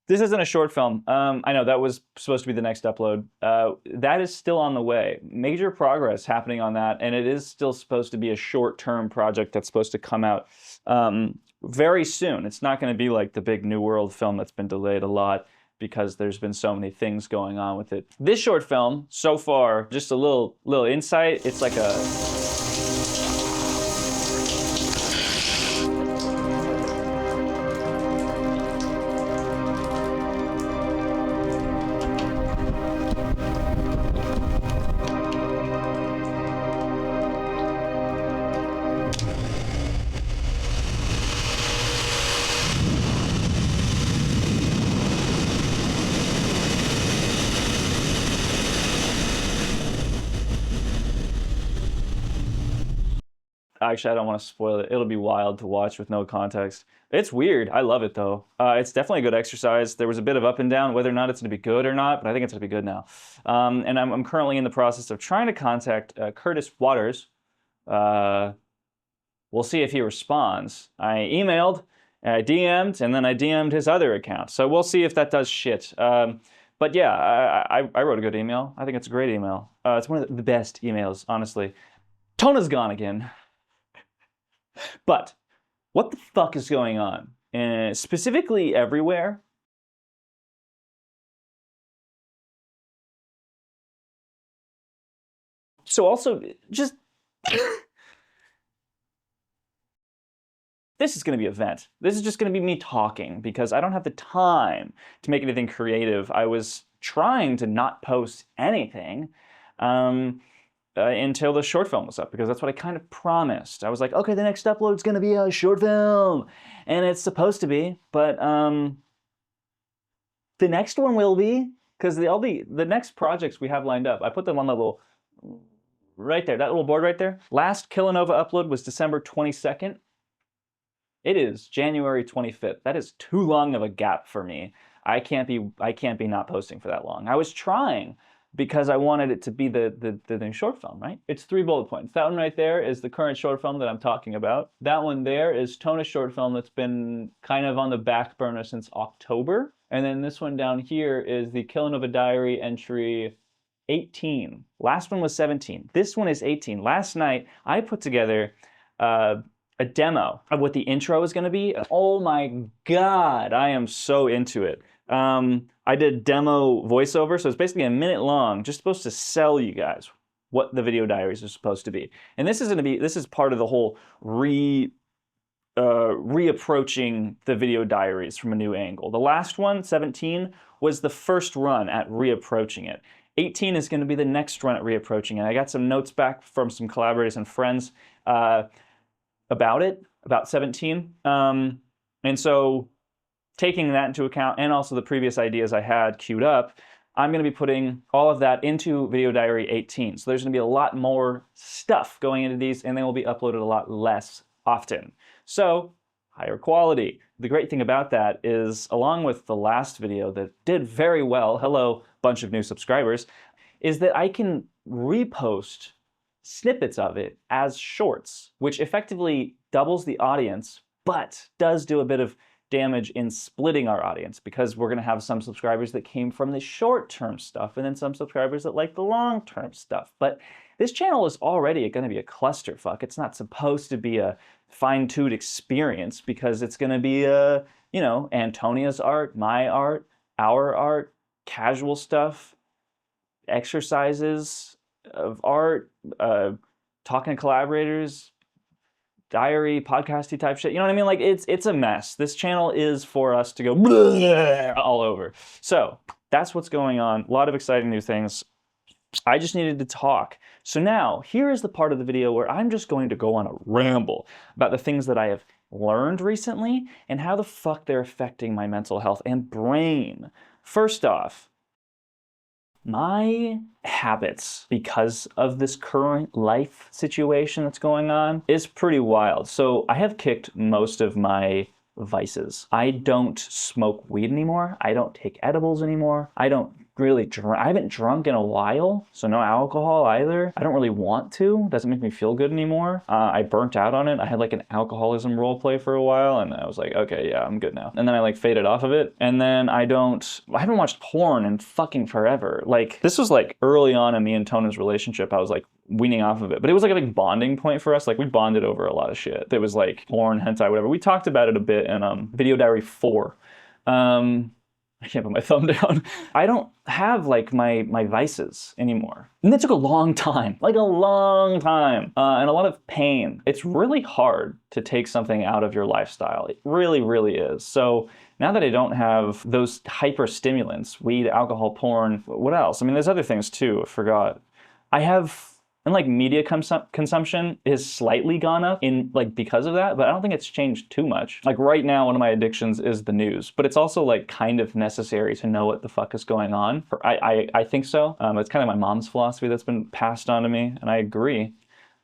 This isn't a short film. I know that was supposed to be the next upload. That is still on the way. Major progress happening on that, and it is still supposed to be a short-term project that's supposed to come out very soon. It's not going to be like the big New World film that's been delayed a lot because there's been so many things going on with it. This short film, so far, just a little insight. It's like a Actually, I don't want to spoil it. It'll be wild to watch with no context. It's weird. I love it though. It's definitely a good exercise. There was a bit of up and down whether or not it's going to be good or not, but I think it's going to be good now. And I'm currently in the process of trying to contact Curtis Waters. We'll see if he responds. I emailed, I DM'd, and then I DM'd his other account. So we'll see if that does shit. But yeah, I wrote a good email. I think it's a great email. It's one of the best emails, honestly. Tona's gone again. But what the fuck is going on? Specifically everywhere. So also, just... This is going to be a vent. This is just going to be me talking because I don't have the time to make anything creative. I was trying to not post anything. Until the short film was up, because that's what I kind of promised. I was like, okay, the next upload's gonna be a short film, and it's supposed to be, but the next one will be, because the next projects we have lined up, I put them on the little, right there, that little board right there. Last Kilonova upload was December 22nd. It is January 25th. That is too long of a gap for me. I can't be not posting for that long. I was trying, because I wanted it to be the new short film, right? It's 3 bullet points. That one right there is the current short film that I'm talking about. That one there is Tona's short film that's been kind of on the back burner since October. And then this one down here is the Kilonova Diary entry 18. Last one was 17. This one is 18. Last night, I put together a demo of what the intro is going to be. Oh my God, I am so into it. I did demo voiceover, so it's basically a minute long, just supposed to sell you guys what the video diaries are supposed to be. And this is part of the whole reapproaching the video diaries from a new angle. The last one, 17, was the first run at reapproaching it. 18 is going to be the next run at reapproaching it. I got some notes back from some collaborators and friends about 17. And so, taking that into account, and also the previous ideas I had queued up, I'm going to be putting all of that into Video Diary 18. So there's going to be a lot more stuff going into these, and they will be uploaded a lot less often. So, higher quality. The great thing about that is, along with the last video that did very well, hello, bunch of new subscribers, is that I can repost snippets of it as shorts, which effectively doubles the audience, but does do a bit of damage in splitting our audience, because we're going to have some subscribers that came from the short-term stuff and then some subscribers that like the long-term stuff. But this channel is already going to be a clusterfuck. It's not supposed to be a fine-tuned experience, because it's going to be you know, Antonia's art, my art, our art, casual stuff, exercises of art, talking to collaborators, diary, podcasty type shit. You know what I mean? Like, it's a mess. This channel is for us to go all over. So that's what's going on. A lot of exciting new things. I just needed to talk. So now, here is the part of the video where I'm just going to go on a ramble about the things that I have learned recently and how the fuck they're affecting my mental health and brain. First off, my habits, because of this current life situation that's going on, is pretty wild. So I have kicked most of my vices. I don't smoke weed anymore. I don't take edibles anymore. I don't really drink. I haven't drunk in a while, so no alcohol either. I don't really want to. Doesn't make me feel good anymore. I burnt out on it. I had like an alcoholism role play for a while, and I was like, okay, yeah, I'm good now. And then I like faded off of it. And then I haven't watched porn in fucking forever. Like, this was like early on in me and Tona's relationship. I was like weaning off of it, but it was like a big bonding point for us. Like, we bonded over a lot of shit. It was like porn, hentai, whatever. We talked about it a bit in Video Diary 4. I can't put my thumb down. I don't have like my vices anymore. And that took a long time, like a long time, and a lot of pain. It's really hard to take something out of your lifestyle. It really, really is. So now that I don't have those hyper stimulants, weed, alcohol, porn, what else? I mean, there's other things too, I forgot. I have, and like media consumption is slightly gone up in like because of that, but I don't think it's changed too much. Like right now, one of my addictions is the news, but it's also like kind of necessary to know what the fuck is going on. I think so. It's kind of my mom's philosophy that's been passed on to me, and I agree.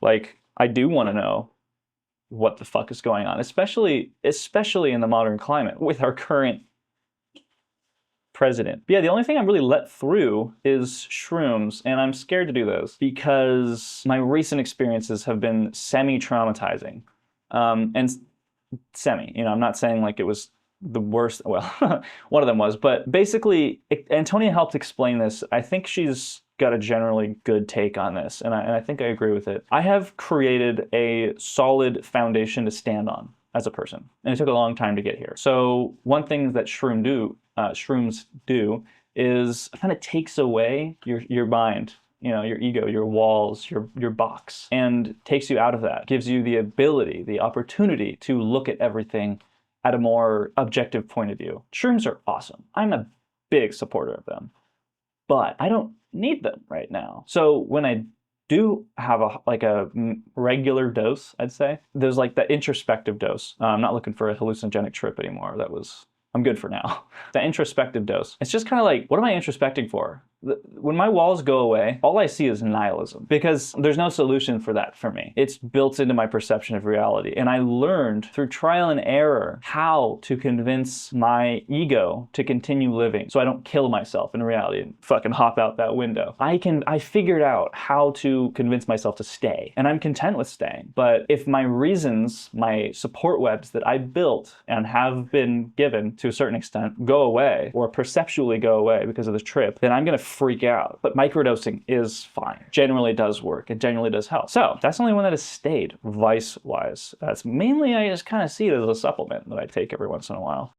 Like, I do want to know what the fuck is going on, especially in the modern climate with our current president. But yeah, the only thing I'm really let through is shrooms, and I'm scared to do those because my recent experiences have been semi-traumatizing. And semi, you know, I'm not saying like it was the worst, well, one of them was, but basically, Antonia helped explain this. I think she's got a generally good take on this, and I think I agree with it. I have created a solid foundation to stand on as a person, and it took a long time to get here. So one thing that shrooms do is kind of takes away your mind, you know, your ego, your walls, your box, and takes you out of that. Gives you the ability, the opportunity to look at everything at a more objective point of view. Shrooms are awesome. I'm a big supporter of them, but I don't need them right now. So when I do have a regular dose, I'd say, there's like the introspective dose. I'm not looking for a hallucinogenic trip anymore. I'm good for now. The introspective dose. It's just kind of like, what am I introspecting for? When my walls go away, all I see is nihilism because there's no solution for that for me. It's built into my perception of reality. And I learned through trial and error how to convince my ego to continue living so I don't kill myself in reality and fucking hop out that window. I figured out how to convince myself to stay, and I'm content with staying. But if my reasons, my support webs that I built and have been given to a certain extent go away or perceptually go away because of this trip, then I'm gonna freak out. But microdosing is fine. Generally does work. It generally does help. So that's the only one that has stayed vice-wise. That's mainly, I just kind of see it as a supplement that I take every once in a while.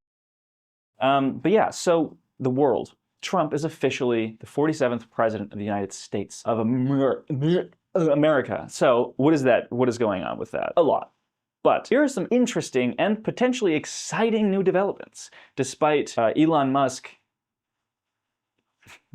But yeah, so the world. Trump is officially the 47th president of the United States of America. So what is that? What is going on with that? A lot. But here are some interesting and potentially exciting new developments. Despite Elon Musk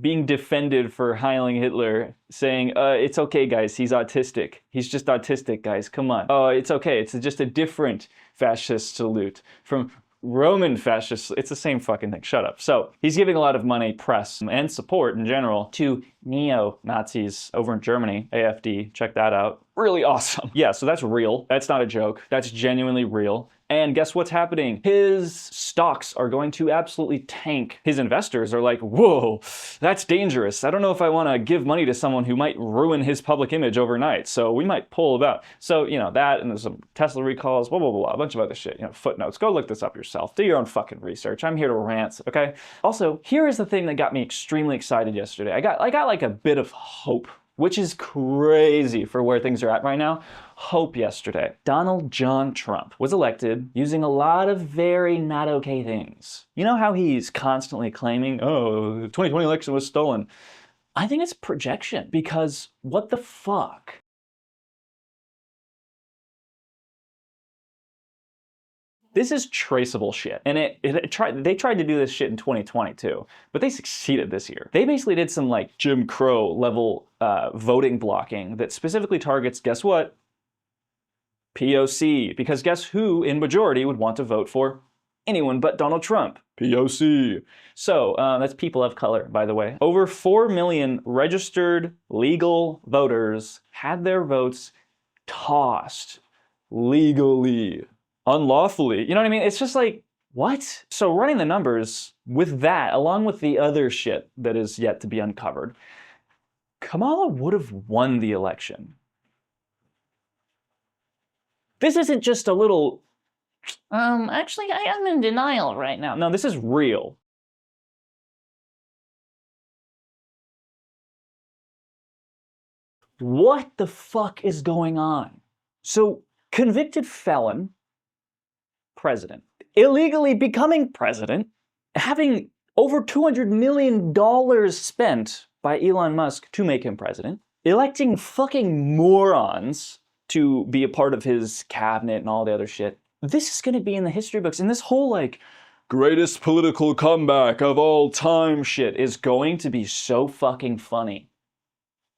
being defended for heiling Hitler, saying, it's okay, guys, he's autistic. He's just autistic, guys, come on. Oh, it's okay, it's just a different fascist salute from Roman fascists. It's the same fucking thing, shut up. So he's giving a lot of money, press, and support in general to neo-Nazis over in Germany, AfD, check that out. Really awesome. Yeah, so that's real. That's not a joke. That's genuinely real. And guess what's happening? His stocks are going to absolutely tank. His investors are like, whoa, that's dangerous. I don't know if I want to give money to someone who might ruin his public image overnight. So we might pull about. So, you know, that, and there's some Tesla recalls, blah, blah, blah, blah, a bunch of other shit, you know, footnotes. Go look this up yourself. Do your own fucking research. I'm here to rant, okay? Also, here is the thing that got me extremely excited yesterday. I got like a bit of hope, which is crazy for where things are at right now. Hope yesterday. Donald John Trump was elected using a lot of very not okay things. You know how he's constantly claiming, oh, the 2020 election was stolen? I think it's projection, because what the fuck? This is traceable shit. And they tried to do this shit in 2020 too, but they succeeded this year. They basically did some like Jim Crow level voting blocking that specifically targets, guess what? POC. Because guess who in majority would want to vote for anyone but Donald Trump? POC. So that's people of color, by the way. Over 4 million registered legal voters had their votes tossed legally unlawfully. You know what I mean? It's just like, what? So running the numbers with that, along with the other shit that is yet to be uncovered, Kamala would have won the election. This isn't just a little, actually, I am in denial right now. No, this is real. What the fuck is going on? So, convicted felon, president, illegally becoming president, having over $200 million spent by Elon Musk to make him president, electing fucking morons to be a part of his cabinet and all the other shit. This is gonna be in the history books, and this whole like greatest political comeback of all time shit is going to be so fucking funny.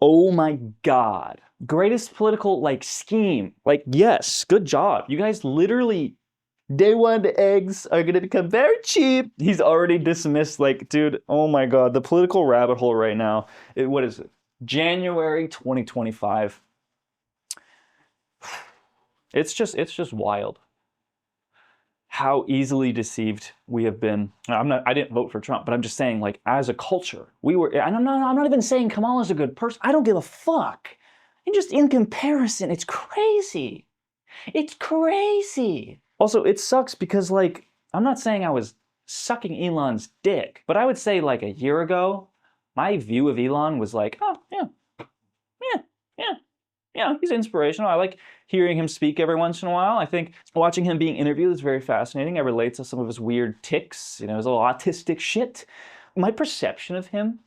Oh my god. Greatest political like scheme. Like, yes, good job. You guys literally day one eggs are gonna become very cheap. He's already dismissed, like, dude, oh my god, the political rabbit hole right now. What is it? January 2025. It's just wild how easily deceived we have been. I didn't vote for Trump, but I'm just saying, like, as a culture, we were, and I'm not even saying Kamala's a good person. I don't give a fuck. And just in comparison, it's crazy. It's crazy. Also, it sucks because, like, I'm not saying I was sucking Elon's dick, but I would say, like, a year ago, my view of Elon was like, oh, yeah, he's inspirational. I like hearing him speak every once in a while. I think watching him being interviewed is very fascinating. I relate to some of his weird tics, his little autistic shit. My perception of him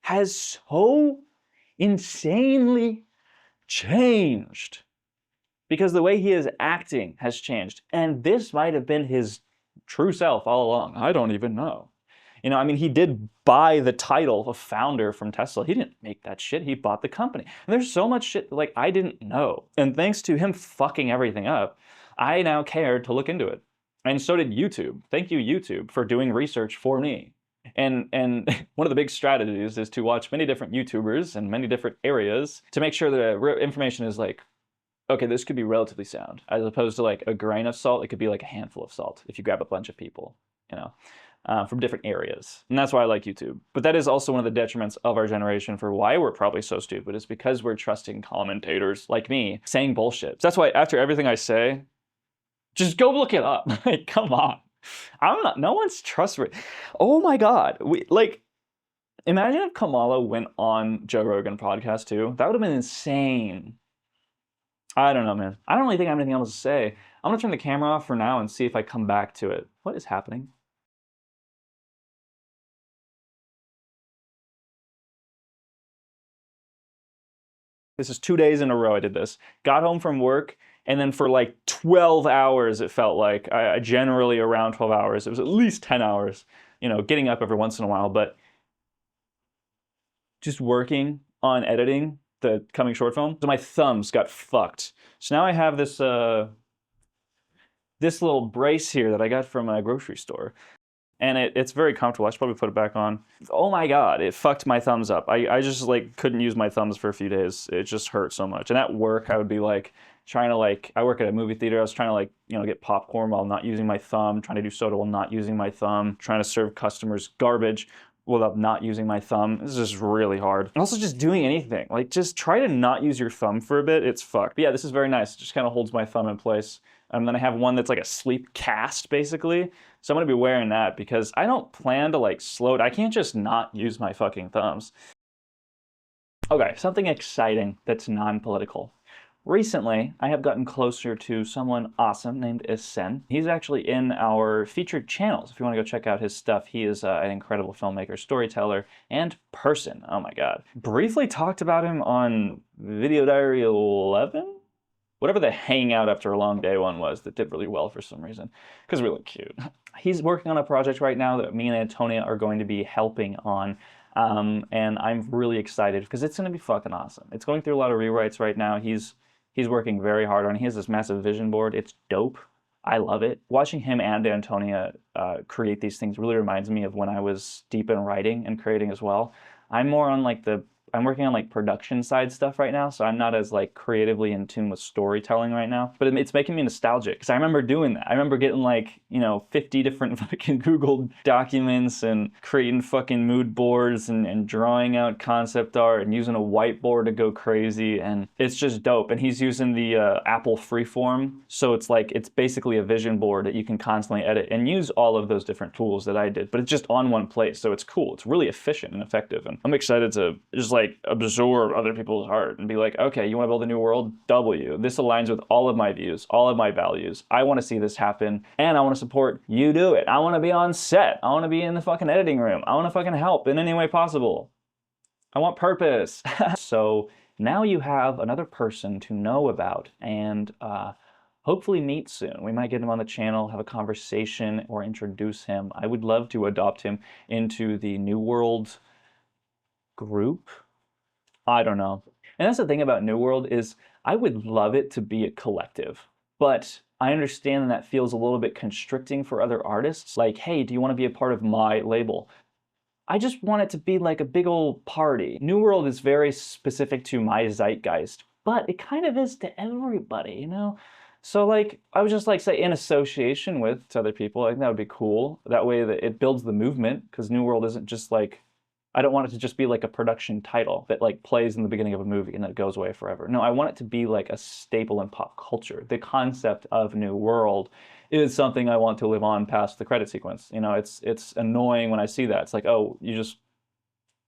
has so insanely changed because the way he is acting has changed. And this might have been his true self all along. I don't even know. I mean, he did buy the title of founder from Tesla. He didn't make that shit. He bought the company. And there's so much shit like I didn't know. And thanks to him fucking everything up, I now cared to look into it. And so did YouTube. Thank you, YouTube, for doing research for me. And one of the big strategies is to watch many different YouTubers in many different areas to make sure that information is like, okay, this could be relatively sound, as opposed to like a grain of salt. It could be like a handful of salt if you grab a bunch of people, from different areas. And that's why I like YouTube. But that is also one of the detriments of our generation for why we're probably so stupid, is because we're trusting commentators like me saying bullshit. So that's why after everything I say, just go look it up. Like, come on. No one's trustworthy. Oh my God. Imagine if Kamala went on Joe Rogan podcast too. That would have been insane. I don't know, man. I don't really think I have anything else to say. I'm gonna turn the camera off for now and see if I come back to it. What is happening? This is 2 days in a row I did this. Got home from work, and then for like 12 hours, it felt like, I generally around 12 hours. It was at least 10 hours, getting up every once in a while, but just working on editing the coming short film. So my thumbs got fucked. So now I have this this little brace here that I got from a grocery store. And it's very comfortable. I should probably put it back on. Oh my God, it fucked my thumbs up. I just like couldn't use my thumbs for a few days. It just hurt so much. And at work, I would be like trying to I work at a movie theater. I was trying to get popcorn while not using my thumb, trying to do soda while not using my thumb, trying to serve customers garbage without not using my thumb. This is just really hard. And also just doing anything. Like, just try to not use your thumb for a bit. It's fucked. But yeah, this is very nice. It just kind of holds my thumb in place. And then I have one that's like a sleep cast, basically. So I'm gonna be wearing that because I don't plan to slow it. I can't just not use my fucking thumbs. Okay, something exciting that's non-political. Recently, I have gotten closer to someone awesome named Isen. He's actually in our featured channels. If you want to go check out his stuff, he is an incredible filmmaker, storyteller, and person. Oh my God. Briefly talked about him on Video Diary 11? Whatever the hangout after a long day one was that did really well for some reason, because really cute. He's working on a project right now that me and Antonia are going to be helping on, and I'm really excited because it's going to be fucking awesome. It's going through a lot of rewrites right now. He's working very hard on it. He has this massive vision board. It's dope. I love it. Watching him and Antonia create these things really reminds me of when I was deep in writing and creating as well. I'm more on the I'm working on like production side stuff right now, so I'm not as like creatively in tune with storytelling right now. But it's making me nostalgic because I remember doing that. I remember getting like, 50 different fucking Google documents and creating fucking mood boards and drawing out concept art and using a whiteboard to go crazy. And it's just dope. And he's using the Apple Freeform, so it's like it's basically a vision board that you can constantly edit and use all of those different tools that I did. But it's just on one place, so it's cool. It's really efficient and effective. And I'm excited to just like absorb other people's art and be like, okay, you want to build a new world? W. This aligns with all of my views, all of my values. I want to see this happen, and I want to support you do it. I want to be on set. I want to be in the fucking editing room. I want to fucking help in any way possible. I want purpose. So now you have another person to know about and hopefully meet soon. We might get him on the channel, have a conversation, or introduce him. I would love to adopt him into the New World group. I don't know. And that's the thing about New World is I would love it to be a collective, but I understand that feels a little bit constricting for other artists. Like, hey, do you want to be a part of my label? I just want it to be like a big old party. New World is very specific to my zeitgeist, but it kind of is to everybody, you know? So like, I was just like, say, in association with other people, I think that would be cool. That way that it builds the movement, because New World isn't just like, I don't want it to just be like a production title that like plays in the beginning of a movie and then it goes away forever. No, I want it to be like a staple in pop culture. The concept of New World is something I want to live on past the credit sequence. It's annoying when I see that. It's like, oh, you just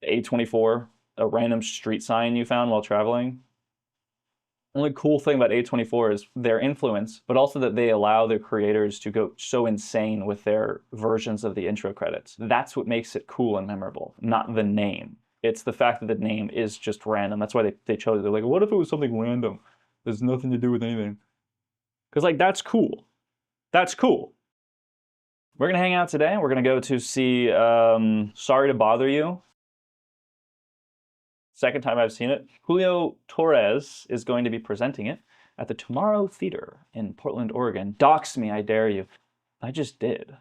A24, a random street sign you found while traveling. The only cool thing about A24 is their influence, but also that they allow their creators to go so insane with their versions of the intro credits. That's what makes it cool and memorable, not the name. It's the fact that the name is just random. That's why they chose it. They're like, what if it was something random? There's nothing to do with anything. Because like, that's cool. That's cool. We're gonna hang out today. We're gonna go to see Sorry to Bother You. Second time I've seen it. Julio Torres is going to be presenting it at the Tomorrow Theater in Portland, Oregon. Dox me, I dare you. I just did.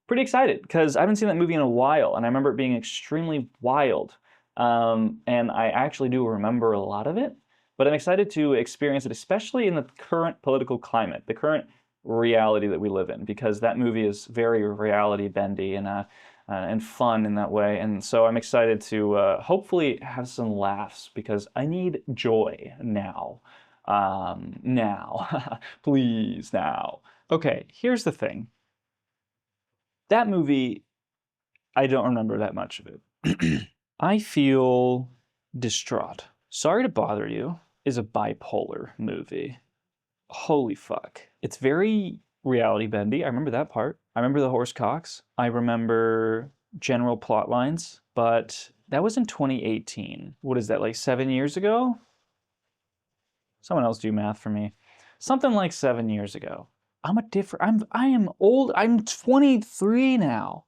Pretty excited, because I haven't seen that movie in a while, and I remember it being extremely wild. And I actually do remember a lot of it, but I'm excited to experience it, especially in the current political climate, the current reality that we live in, because that movie is very reality bendy and fun in that way. And so I'm excited to hopefully have some laughs, because I need joy now. Now, please now. Okay, here's the thing. That movie, I don't remember that much of it. I feel distraught. Sorry to Bother You is a bipolar movie. Holy fuck. It's very reality bendy. I remember that part. I remember the horse cocks. I remember general plot lines, but that was in 2018. What is that, like 7 years ago? Someone else do math for me. Something like 7 years ago. I am old. I'm 23 now.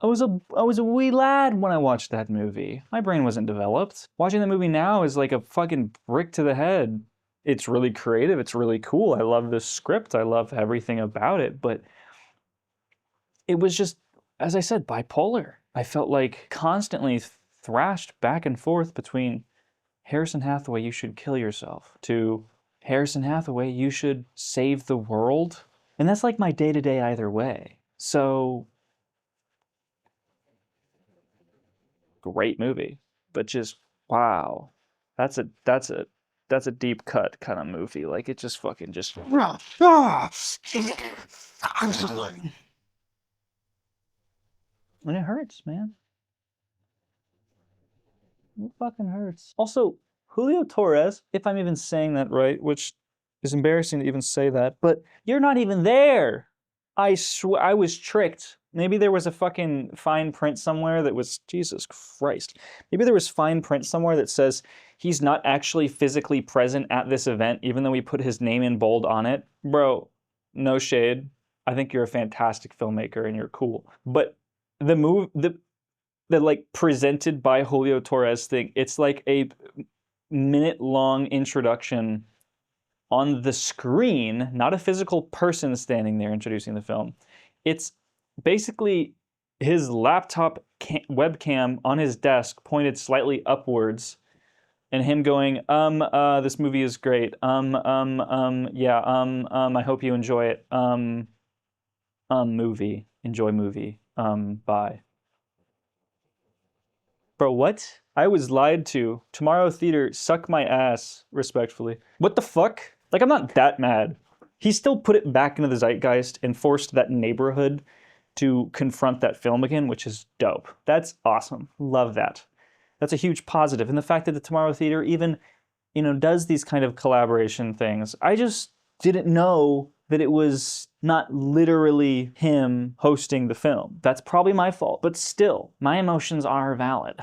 I was a wee lad when I watched that movie. My brain wasn't developed. Watching that movie now is like a fucking brick to the head. It's really creative. It's really cool. I love the script. I love everything about it. But it was just, as I said, bipolar. I felt like constantly thrashed back and forth between Harrison Hathaway, you should kill yourself, to Harrison Hathaway, you should save the world. And that's like my day-to-day either way. So, great movie, but just, wow. That's a deep cut kind of movie. Like, it just fucking just... And it hurts, man. It fucking hurts. Also, Julio Torres, if I'm even saying that right, which is embarrassing to even say that, but you're not even there. I swear, I was tricked. Maybe there was a fucking fine print somewhere that was, Jesus Christ. Maybe there was fine print somewhere that says he's not actually physically present at this event, even though we put his name in bold on it. Bro, no shade. I think you're a fantastic filmmaker and you're cool. But the like presented by Julio Torres thing, it's like a minute-long introduction on the screen, not a physical person standing there introducing the film. It's basically his laptop webcam on his desk pointed slightly upwards, and him going, this movie is great. Yeah, I hope you enjoy it. Movie. Enjoy movie. Bye. Bro, what? I was lied to. Tomorrow Theater, suck my ass, respectfully. What the fuck? Like, I'm not that mad. He still put it back into the zeitgeist and forced that neighborhood to confront that film again, which is dope. That's awesome. Love that. That's a huge positive. And the fact that the Tomorrow Theater even, does these kind of collaboration things. I just didn't know that it was not literally him hosting the film. That's probably my fault, but still, my emotions are valid.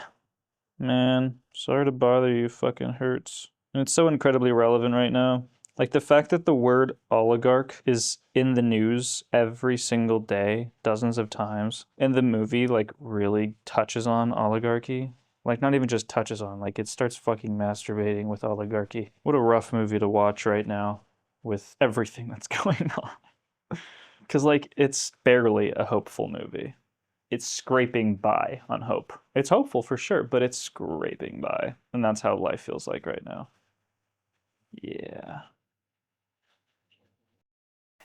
Man, sorry to bother you, fucking hurts. And it's so incredibly relevant right now. Like, the fact that the word oligarch is in the news every single day, dozens of times, and the movie, like, really touches on oligarchy. Like, not even just touches on, like, it starts fucking masturbating with oligarchy. What a rough movie to watch right now with everything that's going on. Because, like, it's barely a hopeful movie. It's scraping by on hope. It's hopeful for sure, but it's scraping by. And that's how life feels like right now. Yeah.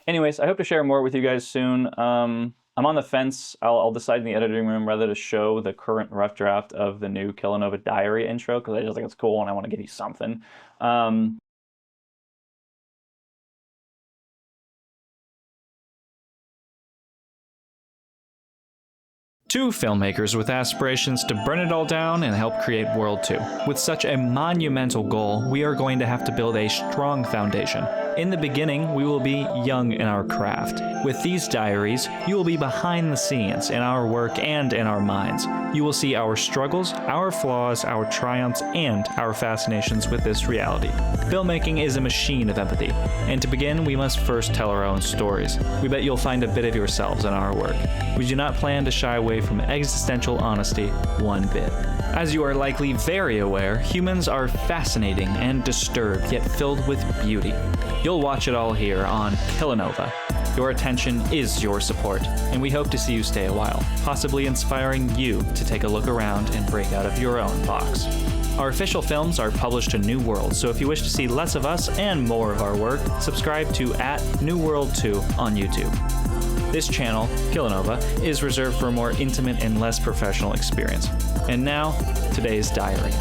Anyways, I hope to share more with you guys soon. I'm on the fence. I'll decide in the editing room whether to show the current rough draft of the new Kilonova Diary intro, because I just think it's cool and I want to give you something. Two filmmakers with aspirations to burn it all down and help create World 2. With such a monumental goal, we are going to have to build a strong foundation. In the beginning, we will be young in our craft. With these diaries, you will be behind the scenes in our work and in our minds. You will see our struggles, our flaws, our triumphs, and our fascinations with this reality. Filmmaking is a machine of empathy, and to begin, we must first tell our own stories. We bet you'll find a bit of yourselves in our work. We do not plan to shy away from existential honesty one bit. As you are likely very aware, humans are fascinating and disturbed, yet filled with beauty. You'll watch it all here on Kilonova. Your attention is your support, and we hope to see you stay a while, possibly inspiring you to take a look around and break out of your own box. Our official films are published to New World, so if you wish to see less of us and more of our work, subscribe to @NewWorld2 on YouTube. This channel, Kilonova, is reserved for a more intimate and less professional experience. And now, today's diary.